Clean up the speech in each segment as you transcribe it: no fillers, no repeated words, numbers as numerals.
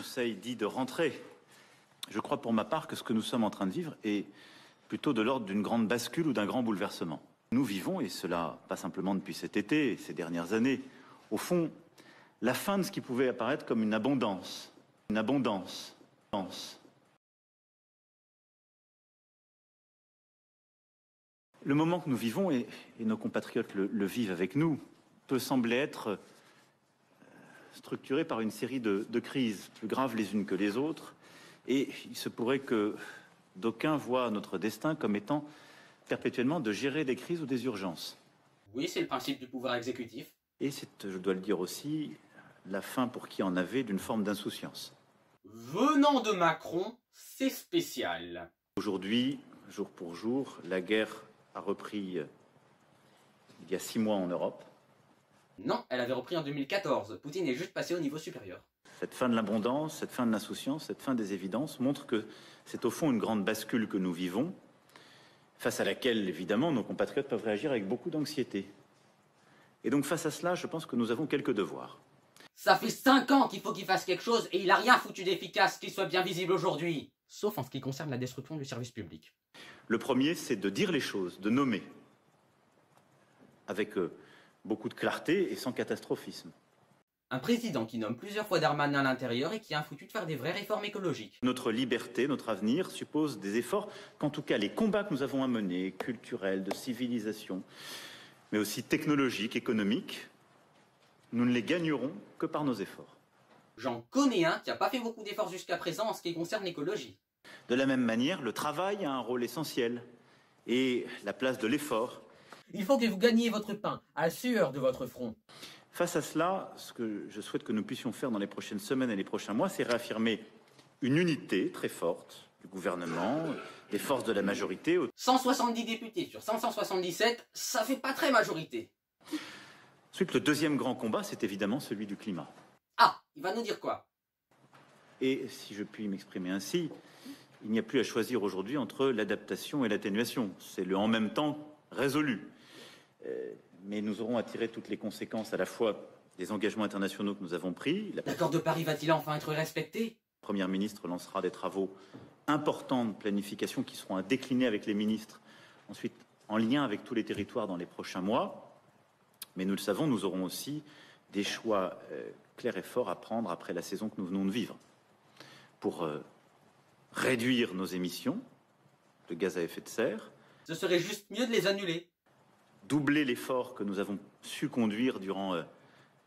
conseil dit de rentrer. Je crois pour ma part que ce que nous sommes en train de vivre est plutôt de l'ordre d'une grande bascule ou d'un grand bouleversement. Nous vivons, et cela pas simplement depuis cet été, ces dernières années, au fond, la fin de ce qui pouvait apparaître comme une abondance. Une abondance. Le moment que nous vivons, et nos compatriotes le vivent avec nous, peut sembler être structuré par une série de crises, plus graves les unes que les autres, et il se pourrait que d'aucuns voient notre destin comme étant perpétuellement de gérer des crises ou des urgences. Oui, c'est le principe du pouvoir exécutif. Et c'est, je dois le dire aussi, la fin pour qui en avait d'une forme d'insouciance. Venant de Macron, c'est spécial. Aujourd'hui, jour pour jour, la guerre a repris il y a 6 mois en Europe. Non, elle avait repris en 2014. Poutine est juste passé au niveau supérieur. Cette fin de l'abondance, cette fin de l'insouciance, cette fin des évidences montre que c'est au fond une grande bascule que nous vivons, face à laquelle, évidemment, nos compatriotes peuvent réagir avec beaucoup d'anxiété. Et donc, face à cela, je pense que nous avons quelques devoirs. Ça fait 5 ans qu'il faut qu'il fasse quelque chose et il n'a rien foutu d'efficace qui soit bien visible aujourd'hui. Sauf en ce qui concerne la destruction du service public. Le premier, c'est de dire les choses, de nommer, avec beaucoup de clarté et sans catastrophisme. Un président qui nomme plusieurs fois Darmanin à l'intérieur et qui a foutu de faire des vraies réformes écologiques. Notre liberté, notre avenir suppose des efforts qu'en tout cas les combats que nous avons à mener, culturels, de civilisation, mais aussi technologiques, économiques, nous ne les gagnerons que par nos efforts. J'en connais un qui n'a pas fait beaucoup d'efforts jusqu'à présent en ce qui concerne l'écologie. De la même manière, le travail a un rôle essentiel et la place de l'effort. Il faut que vous gagniez votre pain à la sueur de votre front. Face à cela, ce que je souhaite que nous puissions faire dans les prochaines semaines et les prochains mois, c'est réaffirmer une unité très forte du gouvernement, des forces de la majorité. 170 députés sur 577, ça fait pas très majorité. Ensuite, le deuxième grand combat, c'est évidemment celui du climat. Ah, il va nous dire quoi? Et si je puis m'exprimer ainsi, il n'y a plus à choisir aujourd'hui entre l'adaptation et l'atténuation. C'est le en même temps résolu. Mais nous aurons à tirer toutes les conséquences à la fois des engagements internationaux que nous avons pris. L'accord de Paris va-t-il enfin être respecté? La Première ministre lancera des travaux importants de planification qui seront à décliner avec les ministres, ensuite en lien avec tous les territoires dans les prochains mois. Mais nous le savons, nous aurons aussi des choix clairs et forts à prendre après la saison que nous venons de vivre pour réduire nos émissions de gaz à effet de serre. Ce serait juste mieux de les annuler. Doubler l'effort que nous avons su conduire durant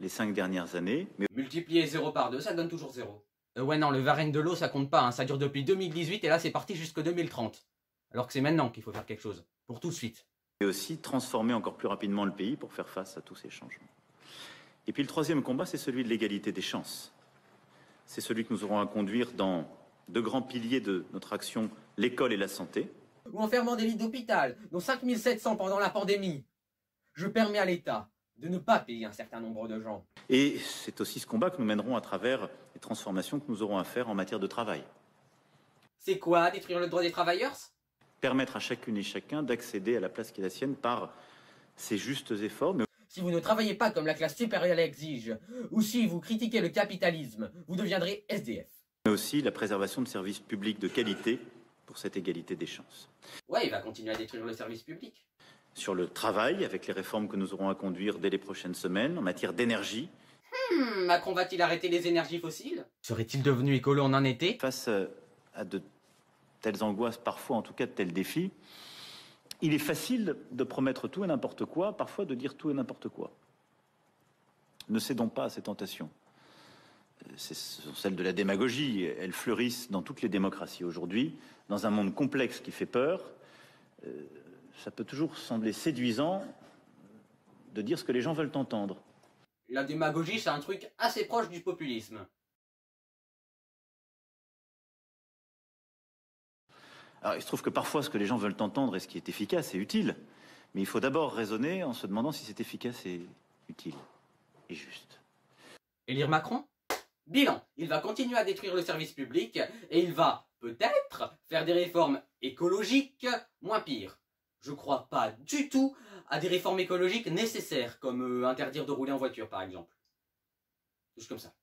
les 5 dernières années. Mais... Multiplier 0 par 2, ça donne toujours 0. Ouais non, le Varenne de l'eau, ça compte pas, hein. Ça dure depuis 2018 et là c'est parti jusqu'en 2030. Alors que c'est maintenant qu'il faut faire quelque chose, pour tout de suite. Et aussi transformer encore plus rapidement le pays pour faire face à tous ces changements. Et puis le troisième combat, c'est celui de l'égalité des chances. C'est celui que nous aurons à conduire dans 2 grands piliers de notre action, l'école et la santé. Ou en fermant des lits d'hôpital, dont 5700 pendant la pandémie. Je permets à l'État de ne pas payer un certain nombre de gens. Et c'est aussi ce combat que nous mènerons à travers les transformations que nous aurons à faire en matière de travail. C'est quoi, détruire le droit des travailleurs? Permettre à chacune et chacun d'accéder à la place qui est la sienne par ses justes efforts. Mais... Si vous ne travaillez pas comme la classe supérieure l'exige, ou si vous critiquez le capitalisme, vous deviendrez SDF. Mais aussi la préservation de services publics de qualité pour cette égalité des chances. Ouais, il va continuer à détruire le service public. Sur le travail, avec les réformes que nous aurons à conduire dès les prochaines semaines, en matière d'énergie. Macron va-t-il arrêter les énergies fossiles? Serait-il devenu écolo en un été? Face à de telles angoisses, parfois en tout cas de tels défis, il est facile de promettre tout et n'importe quoi, parfois de dire tout et n'importe quoi. Ne cédons pas à ces tentations. Ce sont celles de la démagogie. Elles fleurissent dans toutes les démocraties aujourd'hui. Dans un monde complexe qui fait peur, ça peut toujours sembler séduisant de dire ce que les gens veulent entendre. La démagogie, c'est un truc assez proche du populisme. Alors, il se trouve que parfois, ce que les gens veulent entendre et ce qui est efficace est utile. Mais il faut d'abord raisonner en se demandant si c'est efficace et utile et juste. Élire Macron? Bilan, il va continuer à détruire le service public et il va, peut-être, faire des réformes écologiques moins pires. Je crois pas du tout à des réformes écologiques nécessaires, comme interdire de rouler en voiture, par exemple. Juste comme ça.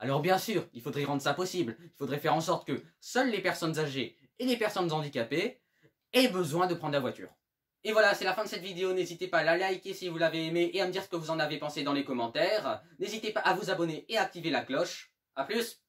Alors bien sûr, il faudrait rendre ça possible. Il faudrait faire en sorte que seules les personnes âgées et les personnes handicapées aient besoin de prendre la voiture. Et voilà, c'est la fin de cette vidéo. N'hésitez pas à la liker si vous l'avez aimé et à me dire ce que vous en avez pensé dans les commentaires. N'hésitez pas à vous abonner et à activer la cloche. A plus!